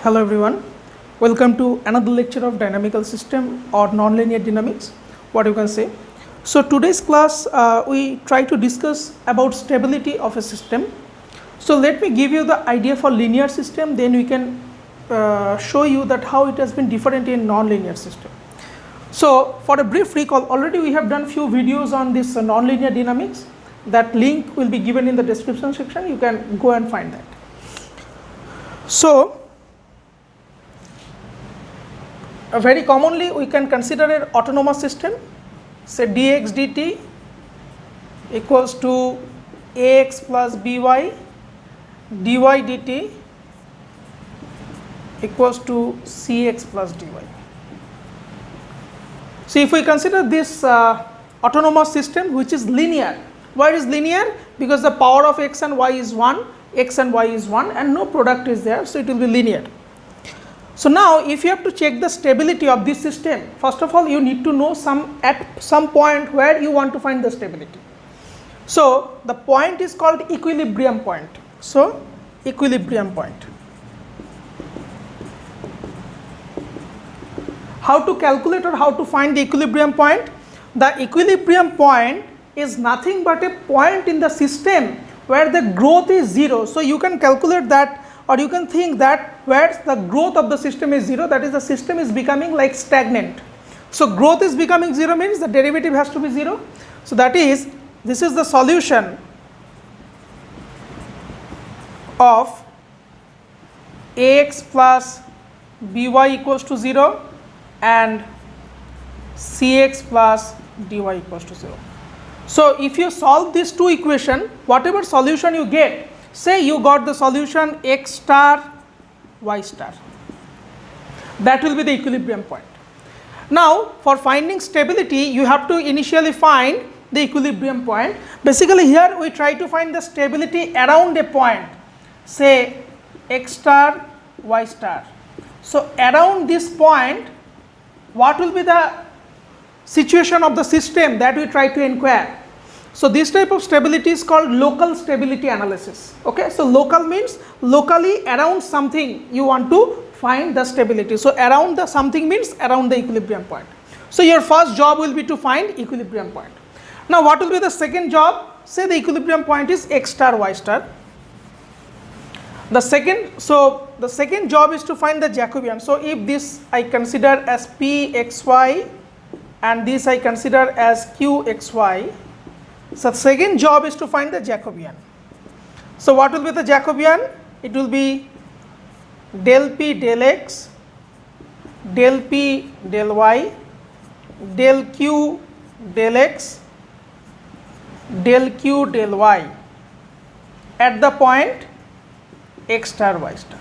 Hello everyone, welcome to another lecture of dynamical system or nonlinear dynamics, what you can say. So today's class we try to discuss about stability of a system. So let me give you the idea for linear system, then we can show you that how it has been different in nonlinear system. So for a brief recall, already we have done few videos on this nonlinear dynamics. That link will be given in the description section, you can go and find that. So very commonly we can consider an autonomous system, say dx dt equals to ax plus by, dy dt equals to cx plus dy. So if we consider this autonomous system which is linear, why is linear? Because the power of x and y is 1, x and y is 1 and no product is there, so it will be linear. So now if you have to check the stability of this system, first of all you need to know at some point where you want to find the stability. So the point is called equilibrium point. So equilibrium point. How to calculate or how to find the equilibrium point? The equilibrium point is nothing but a point in the system where the growth is 0. So you can calculate that, or you can think that where the growth of the system is 0, that is the system is becoming like stagnant. So growth is becoming 0 means the derivative has to be 0. So that is, this is the solution of ax plus by equals to 0 and cx plus dy equals to 0. So if you solve these two equations, whatever solution you get, say you got the solution x star y star, that will be the equilibrium point. Now for finding stability you have to initially find the equilibrium point. Basically here we try to find the stability around a point, say x star y star. So around this point what will be the situation of the system that we try to inquire. So this type of stability is called local stability analysis. Okay, so local means locally around something you want to find the stability. So around the something means around the equilibrium point. So your first job will be to find equilibrium point. Now what will be the second job? Say the equilibrium point is x star y star. The second job is to find the Jacobian. So if this I consider as pxy and this I consider as qxy, so second job is to find the Jacobian. So what will be the Jacobian? It will be del p del x, del p del y, del q del x, del q del y at the point x star y star.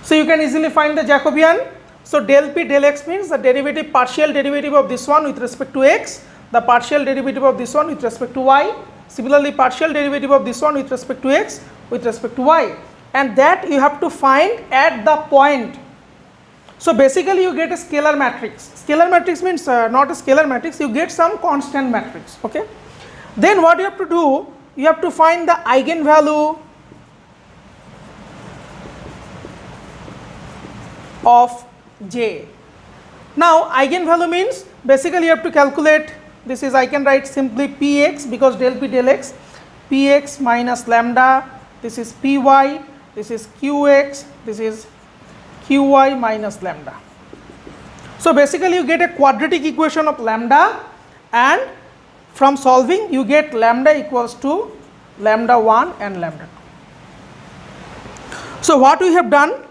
So you can easily find the Jacobian. So del p del x means the derivative, partial derivative of this one with respect to x, the partial derivative of this one with respect to y, similarly partial derivative of this one with respect to x with respect to y, and that you have to find at the point. So basically you get a scalar matrix. Scalar matrix means not a scalar matrix, you get some constant matrix. Okay. Then what you have to do, you have to find the eigenvalue of j. Now eigenvalue means basically you have to calculate, this is I can write simply px because del p del x, px minus lambda, this is py, this is qx, this is qy minus lambda. So basically you get a quadratic equation of lambda, and from solving you get lambda equals to lambda 1 and lambda 2. So what we have done,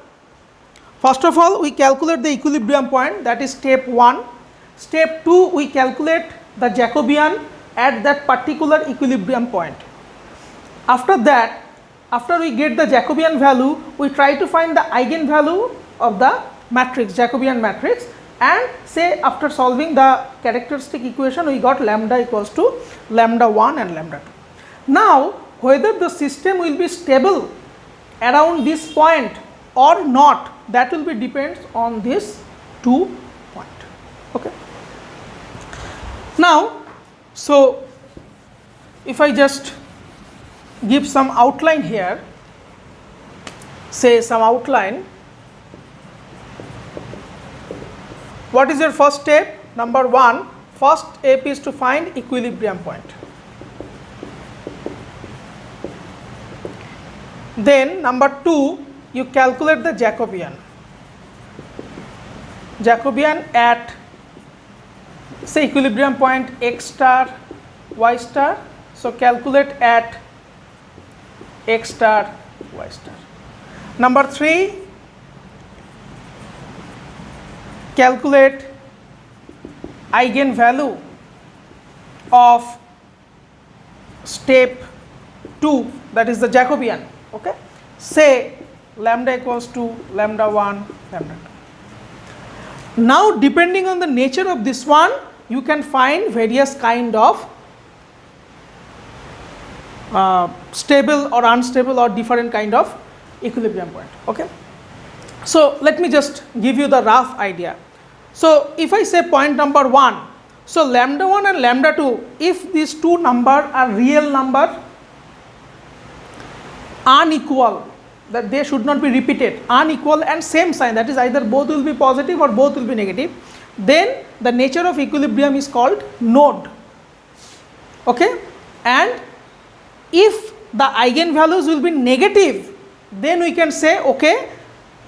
first of all we calculate the equilibrium point, that is step 1. Step 2 we calculate the Jacobian at that particular equilibrium point. After that, after we get the Jacobian value, we try to find the eigenvalue of the matrix, Jacobian matrix, and say after solving the characteristic equation we got lambda equals to lambda 1 and lambda 2. Now whether the system will be stable around this point or not, that will be depends on this 2 point. Okay. Now so if I just give some outline here, say some outline, What is your first step? Number 1, first step is to find equilibrium point. Then number 2, you calculate the Jacobian. Jacobian at say equilibrium point x star, y star. So calculate at x star, y star. Number 3, calculate eigenvalue of step 2, that is the Jacobian. Okay, say lambda equals to lambda 1, lambda 2. Now depending on the nature of this one, you can find various kind of stable or unstable or different kind of equilibrium point. Okay, so let me just give you the rough idea. So if I say point number 1, so lambda 1 and lambda 2, if these two numbers are real number, unequal, that they should not be repeated, unequal and same sign, that is either both will be positive or both will be negative, then the nature of equilibrium is called node. Okay, and if the eigenvalues will be negative, then we can say okay,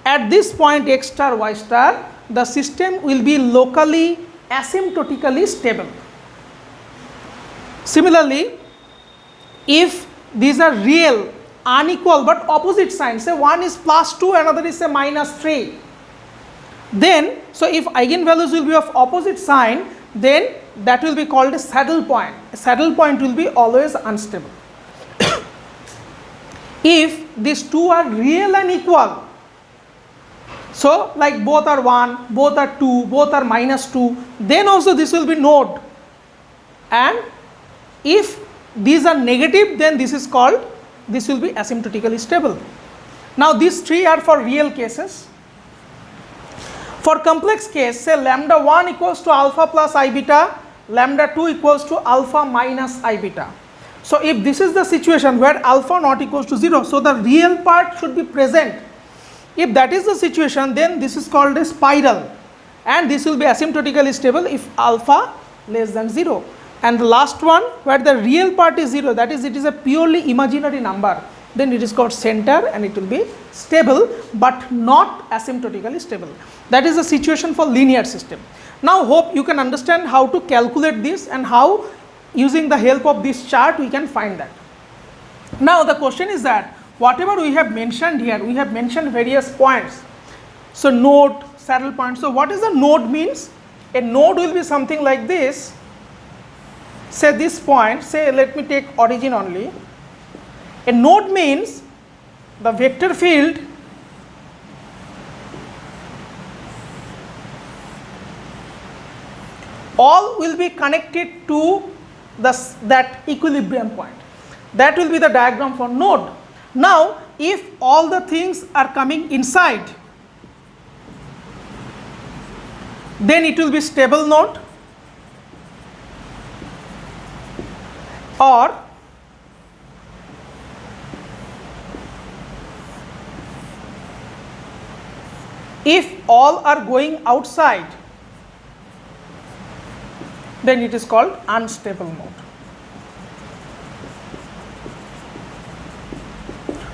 at this point x star, y star, the system will be locally asymptotically stable. Similarly, if these are real unequal but opposite signs, say one is plus 2, another is say minus 3, then so if eigenvalues will be of opposite sign, then that will be called a saddle point. A saddle point will be always unstable. If these two are real and equal, so like both are 1, both are 2, both are minus 2, then also this will be node. And if these are negative, then this is called, this will be asymptotically stable. Now these three are for real cases. For complex case, say lambda 1 equals to alpha plus I beta, lambda 2 equals to alpha minus I beta. So if this is the situation where alpha not equals to 0, so the real part should be present. If that is the situation, then this is called a spiral, and this will be asymptotically stable if alpha less than 0. And the last one, where the real part is 0, that is it is a purely imaginary number, then it is called center and it will be stable but not asymptotically stable. That is the situation for linear system. Now hope you can understand how to calculate this and how using the help of this chart we can find that. Now the question is that whatever we have mentioned here, we have mentioned various points. So node, saddle point. So what is a node means? A node will be something like this. Say this point, say let me take origin only. A node means the vector field all will be connected to that equilibrium point. That will be the diagram for node. Now if all the things are coming inside, then it will be stable node, or if all are going outside, then it is called unstable node.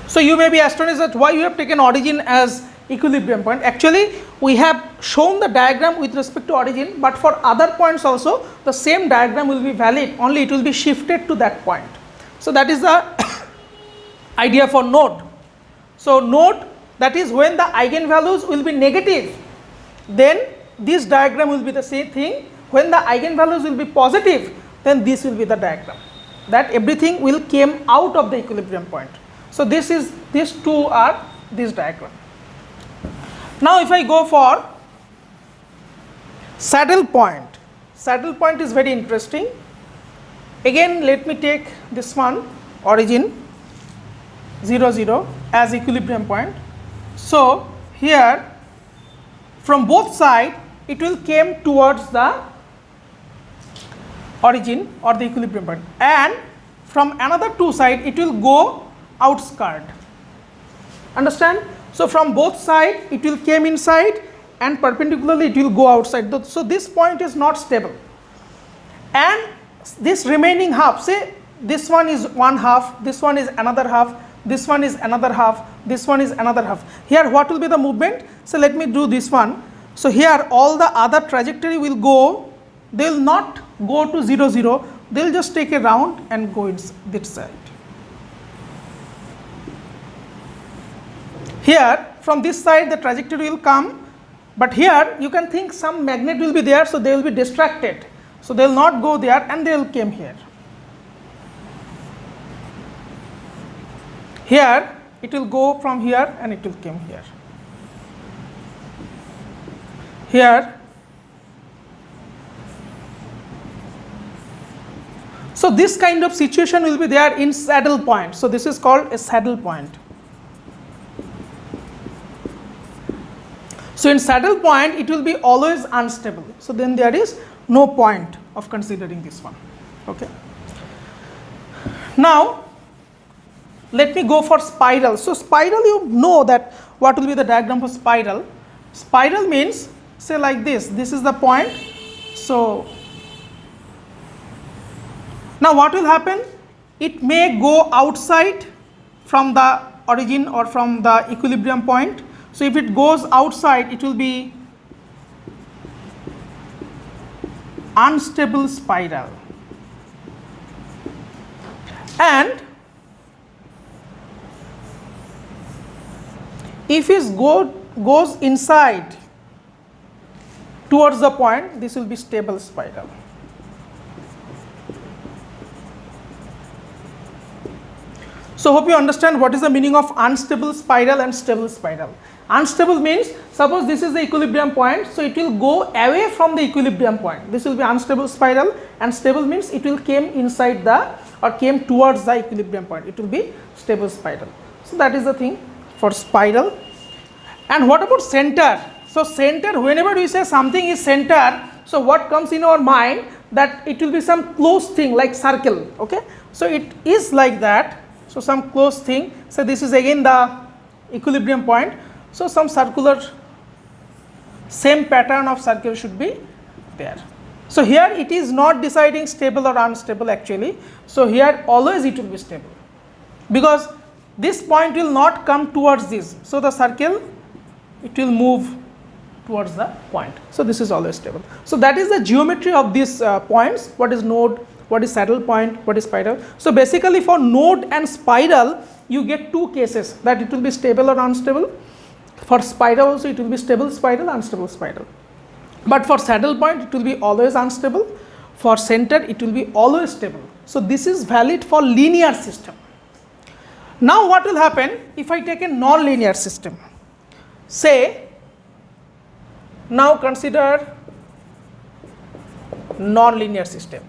So you may be astonished that why you have taken origin as equilibrium point. Actually we have shown the diagram with respect to origin, but for other points also the same diagram will be valid, only it will be shifted to that point. So that is the idea for node. So node, that is when the eigenvalues will be negative, then this diagram will be the same thing. When the eigenvalues will be positive, then this will be the diagram, that everything will came out of the equilibrium point. So this is, these two are this diagram. Now if I go for saddle point, saddle point is very interesting. Again let me take this one, origin 0 0 as equilibrium point. So here from both sides it will came towards the origin or the equilibrium point, and from another two side it will go outskirt. Understand? So from both sides it will came inside, and perpendicularly it will go outside. So this point is not stable, and this remaining half, say this one is one half, this one is another half, this one is another half, this one is another half. Here what will be the movement? So let me do this one. So here all the other trajectory will go, they will not go to 0 0, they will just take a round and go this side. Here from this side the trajectory will come, but here you can think some magnet will be there, so they will be distracted, so they will not go there and they will come here. Here it will go from here and it will come here. Here. So this kind of situation will be there in saddle point. So this is called a saddle point. So in saddle point it will be always unstable. So then there is no point of considering this one. Okay. Now let me go for spiral. So spiral, you know that what will be the diagram for spiral. Spiral means, say like this is the point. So now what will happen? It may go outside from the origin or from the equilibrium point. So if it goes outside, it will be unstable spiral. And if it goes inside towards the point, this will be stable spiral. So hope you understand what is the meaning of unstable spiral and stable spiral. Unstable means, suppose this is the equilibrium point, so it will go away from the equilibrium point. This will be unstable spiral, and stable means it will came inside the or came towards the equilibrium point. It will be stable spiral. So that is the thing for spiral. And what about center? So center, whenever we say something is center, so what comes in our mind, that it will be some closed thing like circle. Okay, so it is like that. So some closed thing. So this is again the equilibrium point. So some circular, same pattern of circle should be there. So here it is not deciding stable or unstable actually. So here always it will be stable, because this point will not come towards this. So the circle, it will move towards the point. So this is always stable. So that is the geometry of these points. What is node, what is saddle point, what is spiral. So basically for node and spiral, you get two cases, that it will be stable or unstable. For spiral also it will be stable spiral, unstable spiral. But for saddle point it will be always unstable. For center it will be always stable. So this is valid for linear system. Now what will happen if I take a non-linear system? Say, now consider non-linear system.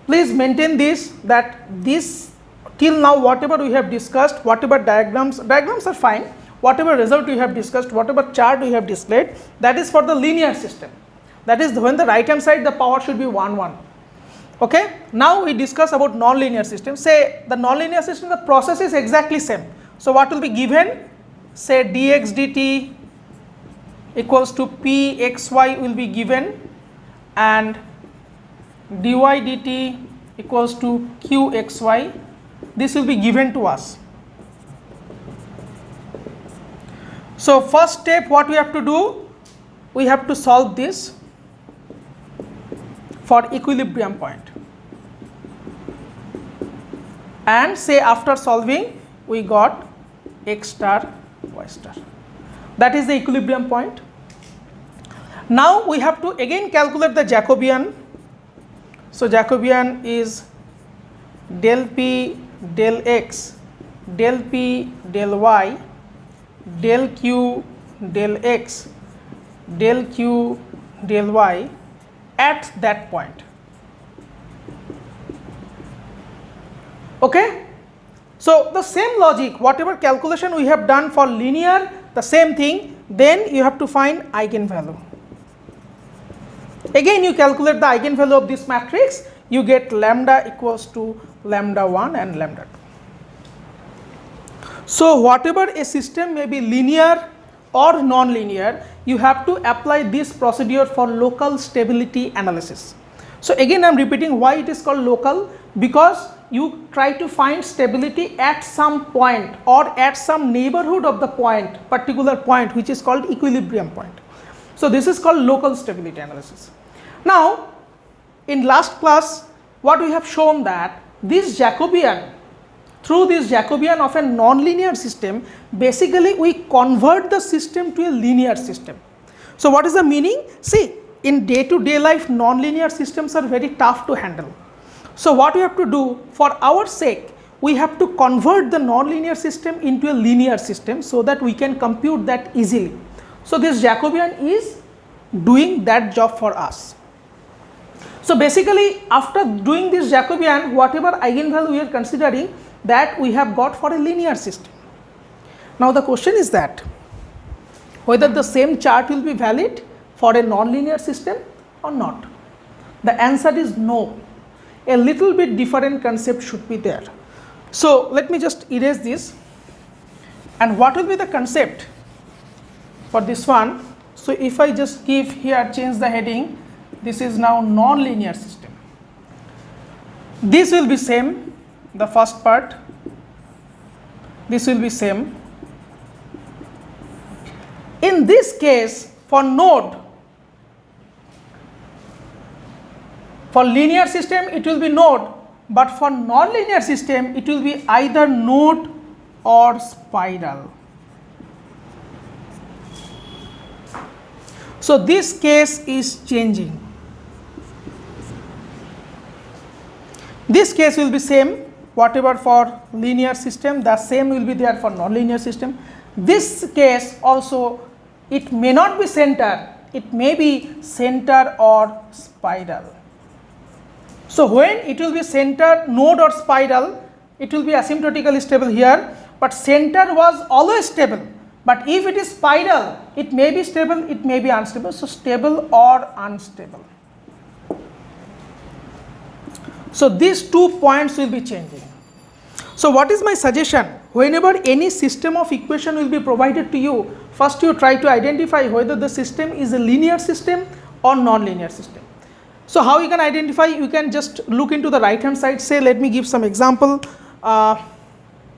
Please maintain this, that this till now whatever we have discussed, whatever diagrams are fine, whatever result we have discussed, whatever chart we have displayed, that is for the linear system. That is when the right hand side the power should be 1 1. Okay. Now we discuss about non-linear system. Say the non-linear system, the process is exactly same. So what will be given? Say dx dt equals to pxy will be given, and dy dt equals to qxy. This will be given to us. So first step, what we have to do? We have to solve this for equilibrium point, and say after solving we got x star y star. That is the equilibrium point. Now we have to again calculate the Jacobian. So Jacobian is del p del x del p del y del q del x del q del y at that point. Okay. So the same logic, whatever calculation we have done for linear, the same thing, then you have to find eigenvalue. Again you calculate the eigenvalue of this matrix, you get lambda equals to lambda 1 and lambda 2. So whatever a system may be linear or non-linear, you have to apply this procedure for local stability analysis. So again I am repeating why it is called local, because you try to find stability at some point or at some neighborhood of the point, particular point, which is called equilibrium point. So this is called local stability analysis. Now in last class what we have shown that this Jacobian, through this Jacobian of a non-linear system, basically we convert the system to a linear system. So what is the meaning? See, in day-to-day life non-linear systems are very tough to handle. So what we have to do, for our sake, we have to convert the non-linear system into a linear system so that we can compute that easily. So this Jacobian is doing that job for us. So basically after doing this Jacobian, whatever eigenvalue we are considering, that we have got for a linear system. Now the question is that whether the same chart will be valid for a non-linear system or not. The answer is no. A little bit different concept should be there. So let me just erase this. And what will be the concept for this one? So if I just give here, change the heading, this is now non-linear system. This will be same, the first part, this will be same. In this case, for node, for linear system it will be node, but for non-linear system it will be either node or spiral. So this case is changing. This case will be same, whatever for linear system, the same will be there for non-linear system. This case also, it may not be center, it may be center or spiral. So when it will be center, node or spiral, it will be asymptotically stable here, but center was always stable. But if it is spiral, it may be stable, it may be unstable. So stable or unstable. So these 2 points will be changing. So what is my suggestion? Whenever any system of equation will be provided to you, first you try to identify whether the system is a linear system or non-linear system. So how you can identify? You can just look into the right hand side. Say, let me give some example.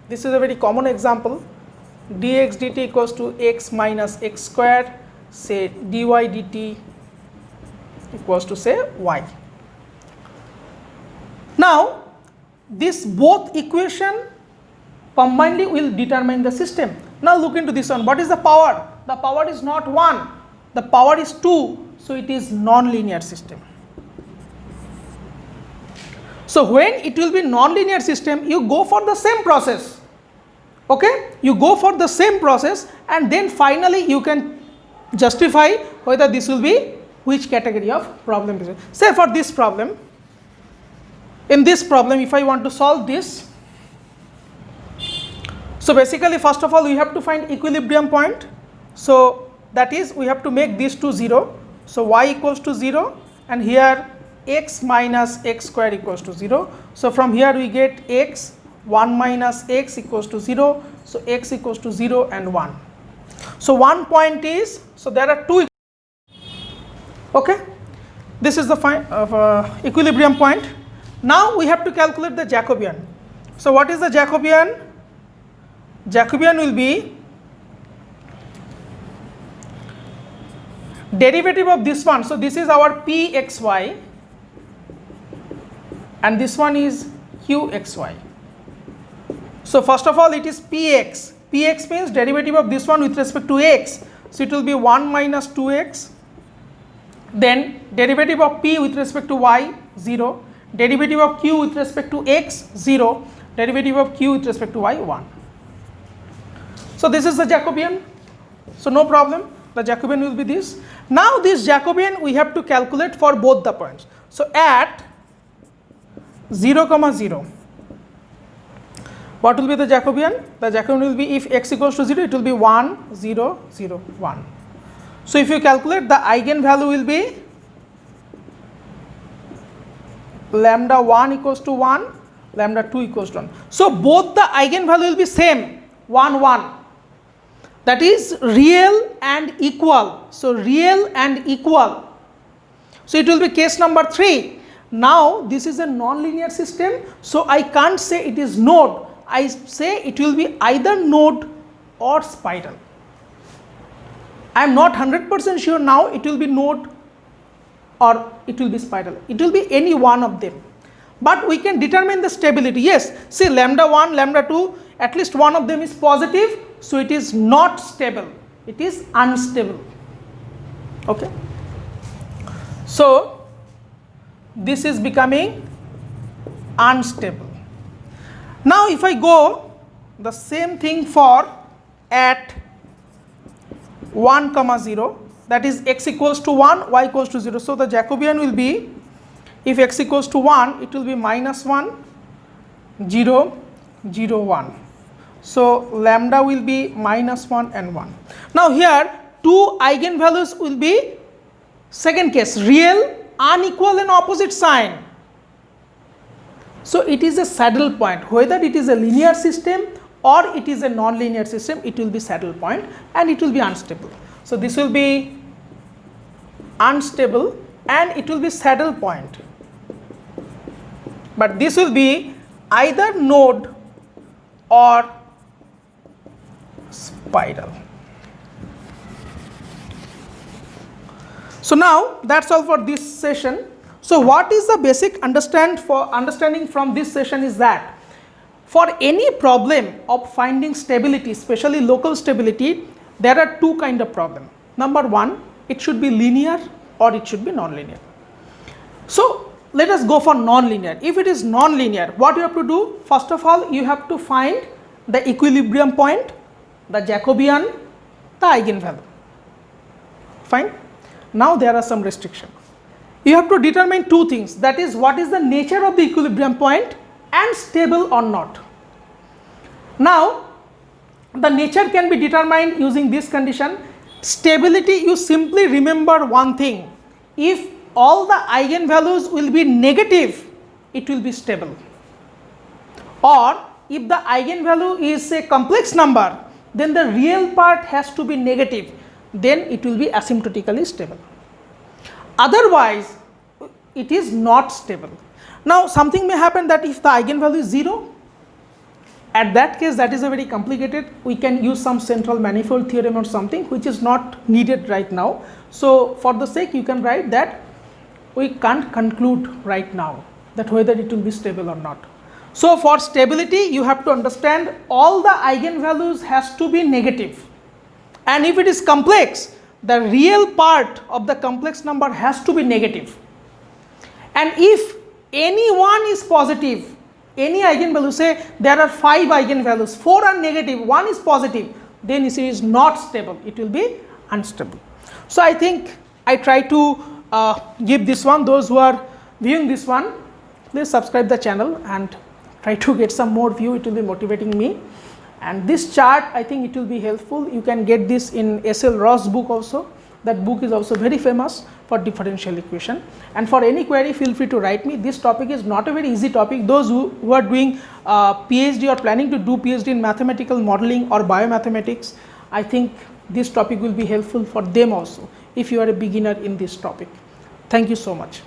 This is a very common example. Dx dt equals to x minus x squared. Say dy dt equals to say y. Now this both equation combinedly will determine the system. Now look into this one. What is the power? The power is not 1, the power is 2, so it is non-linear system. So when it will be non-linear system, you go for the same process. Okay, you go for the same process and then finally you can justify whether this will be which category of problem. Say for this problem, in this problem if I want to solve this, so basically first of all we have to find equilibrium point. So that is, we have to make these two 0. So y equals to 0 and here x minus x square equals to 0. So from here we get x, 1 minus x equals to 0. So x equals to 0 and 1. So one point is, so there are two. Okay, this is the equilibrium point. Now we have to calculate the Jacobian. So what is the Jacobian? Jacobian will be derivative of this one. So this is our pxy and this one is qxy. So first of all it is px. Px means derivative of this one with respect to x. So it will be 1 minus 2x. Then derivative of p with respect to y, 0. Derivative of q with respect to x, 0. Derivative of q with respect to y, 1. So this is the Jacobian. So no problem. The Jacobian will be this. Now this Jacobian we have to calculate for both the points. So at 0, 0. What will be the Jacobian? The Jacobian will be, if x equals to 0, it will be 1, 0, 0, 1. So if you calculate, the eigenvalue will be lambda 1 equals to 1, lambda 2 equals to 1. So both the eigenvalue will be same, 1, 1. that is real and equal. So real and equal. So it will be case number 3. Now this is a non-linear system, so I can't say it is node. I say it will be either node or spiral. I am not 100% sure now it will be node or it will be spiral. It will be any one of them. But we can determine the stability. Yes, see lambda 1, lambda 2, at least one of them is positive, so it is not stable. It is unstable. Okay. So this is becoming unstable. Now if I go the same thing for at 1, 0, that is x equals to 1, y equals to 0. So the Jacobian will be, if x equals to 1, it will be minus 1, 0, 0, 1. So lambda will be minus 1 and 1. Now here two eigenvalues will be, second case, real, unequal and opposite sign. So it is a saddle point. Whether it is a linear system or it is a non-linear system, it will be saddle point and it will be unstable. So this will be unstable and it will be saddle point. But this will be either node or spiral. So now that's all for this session. So what is the basic understanding from this session is that for any problem of finding stability, especially local stability, there are two kind of problem. Number one, it should be linear or it should be non-linear. So let us go for non-linear. If it is non-linear, what you have to do? First of all, you have to find the equilibrium point, the Jacobian, the eigenvalue. Fine. Now there are some restrictions. You have to determine two things, that is what is the nature of the equilibrium point and stable or not. Now the nature can be determined using this condition. Stability, you simply remember one thing, if all the eigenvalues will be negative, it will be stable, or if the eigenvalue is a complex number, then the real part has to be negative, then it will be asymptotically stable. Otherwise it is not stable. Now something may happen that if the eigenvalue is 0, at that case that is a very complicated, we can use some central manifold theorem or something which is not needed right now. So for the sake you can write that we can't conclude right now that whether it will be stable or not. So for stability you have to understand all the eigenvalues has to be negative, and if it is complex, the real part of the complex number has to be negative. And if any one is positive, any eigenvalue, say there are 5 eigenvalues, 4 are negative, 1 is positive, then it is not stable, it will be unstable. So I think I try to give this one. Those who are viewing this one, please subscribe the channel and try to get some more view, it will be motivating me. And this chart, I think it will be helpful. You can get this in S.L. Ross book also. That book is also very famous for differential equation. And for any query, feel free to write me. This topic is not a very easy topic. Those who are doing PhD or planning to do PhD in mathematical modeling or biomathematics, I think this topic will be helpful for them also if you are a beginner in this topic. Thank you so much.